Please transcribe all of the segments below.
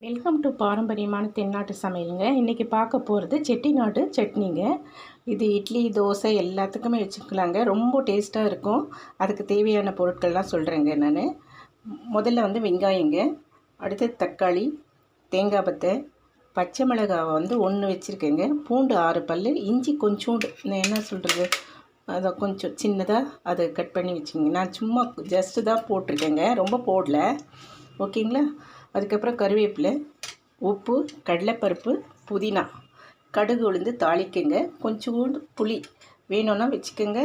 Welcome to பாரம்பரியமான தென்னாட்டு சமையலுங்க. இன்றைக்கி பார்க்க போகிறது செட்டிநாடு சட்னிங்க. இது இட்லி, தோசை எல்லாத்துக்குமே வச்சுக்கலாங்க. ரொம்ப டேஸ்ட்டாக இருக்கும். அதுக்கு தேவையான பொருட்கள்லாம் சொல்கிறேங்க நான். முதல்ல வெங்காயங்க, அடுத்தது தக்காளி, தேங்காய் பத்தை, பச்சை மிளகாவை 1 வச்சுருக்கேங்க, பூண்டு 6 பல், இஞ்சி கொஞ்சோண்டு என்ன சொல்கிறது அதை கொஞ்சம் சின்னதாக அதை கட் பண்ணி வச்சுங்க. நான் சும்மா ஜஸ்ட்டு தான் போட்டிருக்கேங்க, ரொம்ப போடல. ஓகேங்களா. அதுக்கப்புறம் கருவேப்பிலை, உப்பு, கடலைப்பருப்பு, புதினா, கடுகு உளுந்து தாளிக்குங்க. கொஞ்சோண்டு புளி வேணும்னா வச்சுக்கோங்க.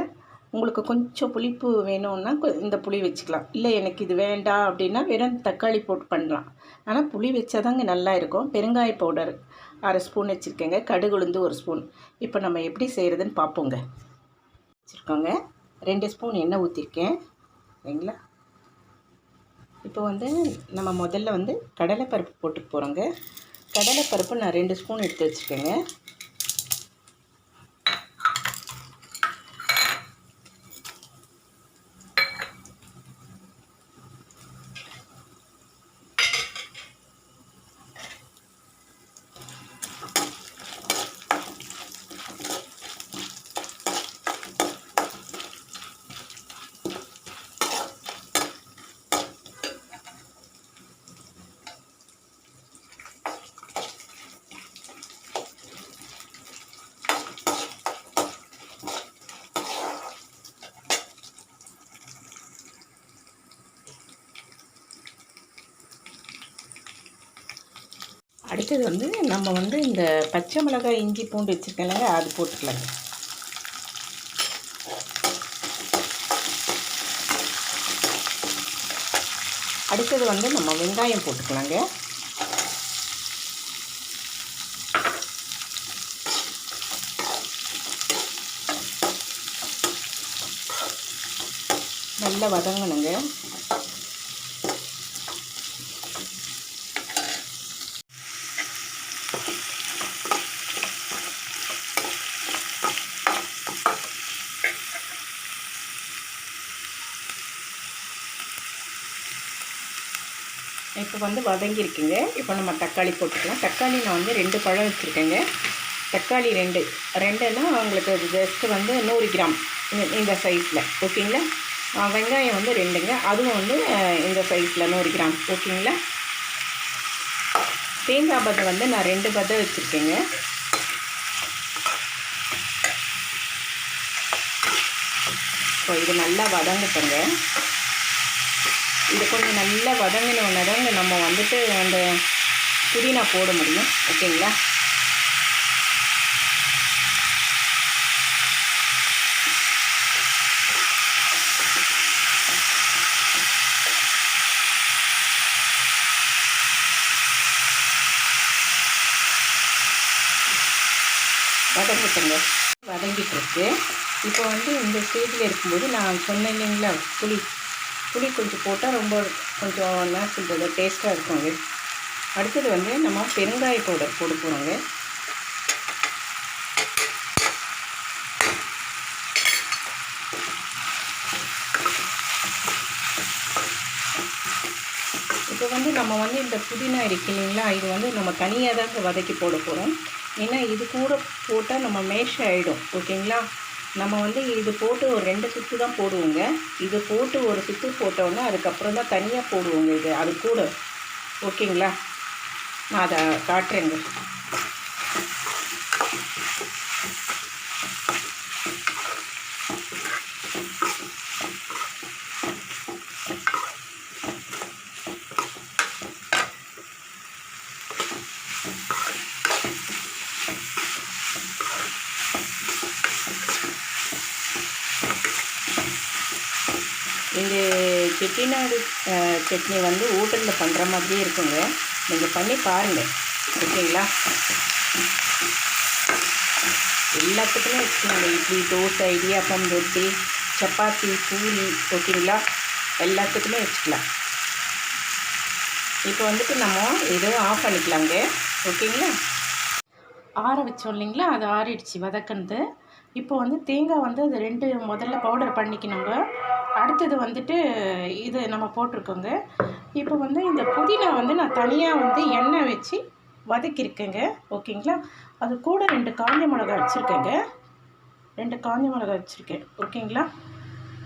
உங்களுக்கு கொஞ்சம் புளிப்பு வேணும்னா இந்த புளி வச்சுக்கலாம். இல்லை எனக்கு இது வேண்டாம் அப்படின்னா வெறும் தக்காளி போட்டு பண்ணலாம். ஆனால் புளி வச்சாதாங்க நல்லா இருக்கும். பெருங்காய பவுடர் 1/2 ஸ்பூன் வச்சுருக்கேங்க. கடுகு உளுந்து 1 ஸ்பூன். இப்போ நம்ம எப்படி செய்கிறதுன்னு பார்ப்போங்க. வச்சுருக்கோங்க. 2 ஸ்பூன் எண்ணெய் ஊற்றிருக்கேன் சரிங்களா. இப்போ நம்ம முதல்ல கடலைப்பருப்பு போட்டு போகிறோங்க. கடலைப்பருப்பு நான் 2 ஸ்பூன் எடுத்து வச்சுருக்கேங்க. அடுத்தது நம்ம இந்த பச்சை மிளகாய், இஞ்சி, பூண்டு வச்சுருக்கேன்லங்க, அது போட்டுக்கலாங்க. அடுத்தது நம்ம வெங்காயம் போட்டுக்கலாங்க. நல்லா வதங்கணுங்க. இப்போ வதங்கியிருக்குங்க. இப்போ நம்ம தக்காளி போட்டுக்கலாம். தக்காளி நான் 2 பழம் வச்சுருக்கேங்க. தக்காளி 2ன்னா உங்களுக்கு ஜஸ்ட்டு 100 கிராம் இந்த சைஸில். ஓகேங்களா. வெங்காயம் 2ங்க, அதுவும் இந்த சைஸில் 100 கிராம். ஓகேங்களா. தேங்காய் பத்தை நான் 2 பத்தை வச்சுருக்கேங்க. ஸோ இது நல்லா வதங்கட்டுங்க. இது கொஞ்சம் நல்லா வதங்கினோடனே தாங்க நம்ம அந்த புதினா போட முடியும். ஓகேங்களா. வதங்கிட்டுங்க, வதங்கிட்டுருக்கு. இப்போ இந்த ஸ்டேஜில் இருக்கும்போது நான் சொன்னேன் இல்லைங்களா, புளி கொஞ்சம் போட்டால் ரொம்ப கொஞ்சம் என்ன சொல்கிறது டேஸ்ட்டாக இருக்குங்க. அடுத்தது நம்ம பெருங்காய பவுடர் போட போகிறோங்க. இப்போ நம்ம இந்த புதினா இருக்கு இல்லைங்களா, இது நம்ம தனியாக தாங்க வதக்கி போட போகிறோம். ஏன்னா இது கூட போட்டால் நம்ம மேஷ் ஆகிடும். ஓகேங்களா. நம்ம இது போட்டு ஒரு 2 சுற்று தான் போடுவோங்க. இது போட்டு ஒரு சுற்று போட்டோன்னா அதுக்கப்புறம் தான் தனியாக போடுவோங்க இது அது கூட. ஓகேங்களா. நான் அதை காட்டுறேங்க. இந்த செட்டிநாடு சட்னி ஹோட்டலில் பண்ணுற மாதிரியே இருக்குங்க. நீங்கள் பண்ணி பாருங்கள். ஓகேங்களா. எல்லாத்துக்குமே வச்சுக்கோங்க. இட்லி, தோசை, இடியாப்பம், ரொட்டி, சப்பாத்தி, பூரி. ஓகேங்களா. எல்லாத்துக்குமே வச்சுக்கலாம். இப்போ நம்ம இதை ஆஃப் பண்ணிக்கலாங்க. ஓகேங்களா. ஆற வச்சோம் இல்லைங்களா, அது ஆறிடுச்சு வதக்கினது. இப்போ தேங்காய் அது 2 முதல்ல பவுடர் பண்ணிக்கணுங்க. அடுத்தது வந்துட்டு இது நம்ம போட்டிருக்கோங்க. இப்போ வந்து இந்த புதினா வந்து நான் தனியாக வந்து எண்ணெய் வச்சு வதக்கியிருக்கேங்க. ஓகேங்களா? அது கூட 2 காஞ்ச மிளகாய் வச்சுருக்கேங்க. 2 காஞ்ச மிளகாய் வச்சுருக்கேன். ஓகேங்களா?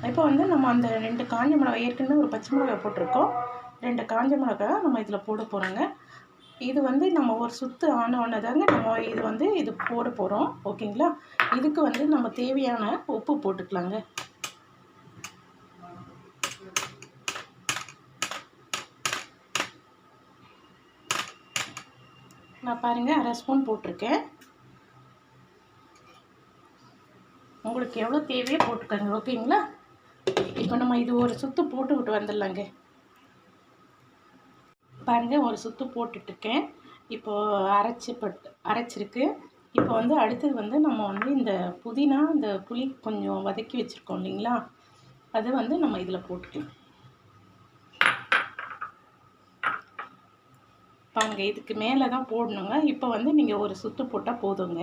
இப்போ வந்து நம்ம அந்த 2 காஞ்ச மிளகாய், ஏற்கனவே ஒரு பச்சை மிளகாய் போட்டிருக்கோம். 2 காஞ்ச மிளகாய் நம்ம இதில் போட போகிறோங்க. இது வந்து நம்ம ஒரு சுற்று ஆனோடனே தாங்க நம்ம இது போட போகிறோம். ஓகேங்களா? இதுக்கு வந்து நம்ம தேவையான உப்பு போட்டுக்கலாங்க. நான் பாருங்கள் 1/2 ஸ்பூன் போட்டிருக்கேன். உங்களுக்கு எவ்வளோ தேவையோ போட்டுக்கோங்க. ஓகேங்களா? இப்போ நம்ம இது ஒரு சுற்று போட்டு விட்டு வந்துடலாங்க. பாருங்கள் ஒரு சுற்று போட்டுட்ருக்கேன். இப்போது அரைச்சிருக்கு. இப்போ வந்து அடுத்தது வந்து நம்ம வந்து இந்த புதினா, இந்த புளி கொஞ்சம் வதக்கி வச்சுருக்கோம் இல்லைங்களா, அது வந்து நம்ம இதில் போட்டுக்கலாம். பாருங்கள் இதுக்கு மேலே தான் போடணுங்க. இப்போ வந்து நீங்கள் ஒரு சுற்று போட்டால் போதுங்க.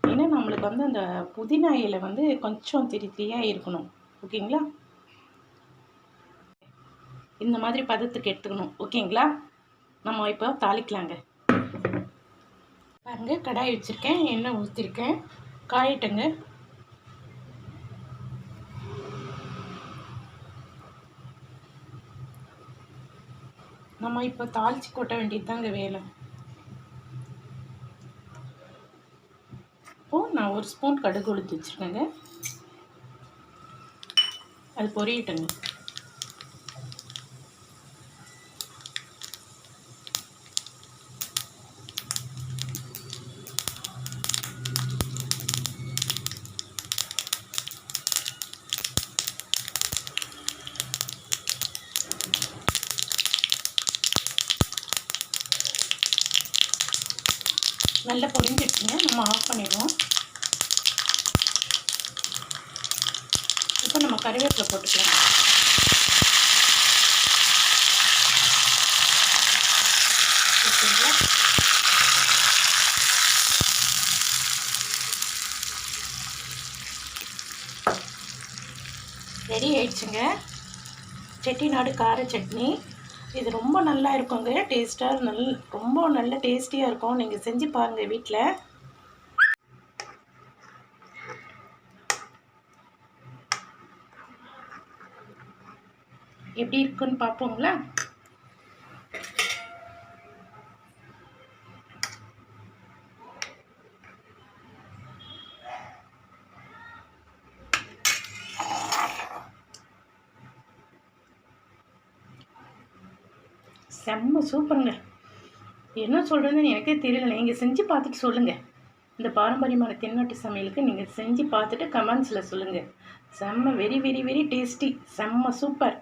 ஏன்னா நம்மளுக்கு வந்து அந்த புதினா இலை வந்து கொஞ்சம் திரியாக இருக்கணும். ஓகேங்களா? இந்த மாதிரி பதத்துக்கு எடுத்துக்கணும். ஓகேங்களா? நம்ம இப்போ தாளிக்கலாங்க. பாருங்கள் கடாய் வச்சுருக்கேன், எண்ணெய் ஊற்றிருக்கேன், காயட்டுங்க. நம்ம இப்போ தாளித்து கொட்ட வேண்டியது தாங்க வேலை. இப்போது நான் 1 ஸ்பூன் கடுகு உளுந்து வச்சுருக்கேங்க. அது பொரியட்டுங்க. நல்லா பொரிஞ்சிடுச்சுங்க. நம்ம ஆஃப் பண்ணிடுவோம். இப்போ நம்ம கறிவேப்பிலை போட்டுக்கலாம். ஓகேங்களா? ரெடி ஆயிடுச்சுங்க செட்டிநாடு கார சட்னி. இது ரொம்ப நல்லா இருக்குங்க. டேஸ்ட்டாக ரொம்ப நல்ல டேஸ்டியாக இருக்கும். நீங்கள் செஞ்சு பாருங்கள் வீட்டில். எப்படி இருக்குன்னு பார்ப்போங்களா? செம்ம சூப்பருங்க. என்ன சொல்கிறதுன்னு எனக்கே தெரியல. நீங்கள் செஞ்சு பார்த்துட்டு சொல்லுங்கள். இந்த பாரம்பரியமான தென்னாட்டு சமையலுக்கு நீங்கள் செஞ்சு பார்த்துட்டு கமெண்ட்ஸில் சொல்லுங்கள். செம்ம வெரி வெரி வெரி டேஸ்டி, செம்ம சூப்பர்.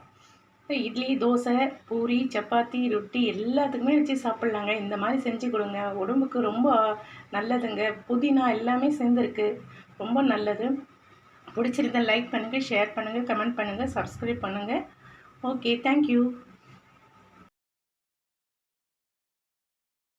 இட்லி, தோசை, பூரி, சப்பாத்தி, ரொட்டி எல்லாத்துக்குமே வச்சு சாப்பிட்லாங்க. இந்த மாதிரி செஞ்சு கொடுங்க. உடம்புக்கு ரொம்ப நல்லதுங்க. புதினா எல்லாமே சேர்ந்துருக்கு, ரொம்ப நல்லது. பிடிச்சிருந்தா லைக் பண்ணுங்கள், ஷேர் பண்ணுங்கள், கமெண்ட் பண்ணுங்கள், சப்ஸ்கிரைப் பண்ணுங்கள். Okay, thank you.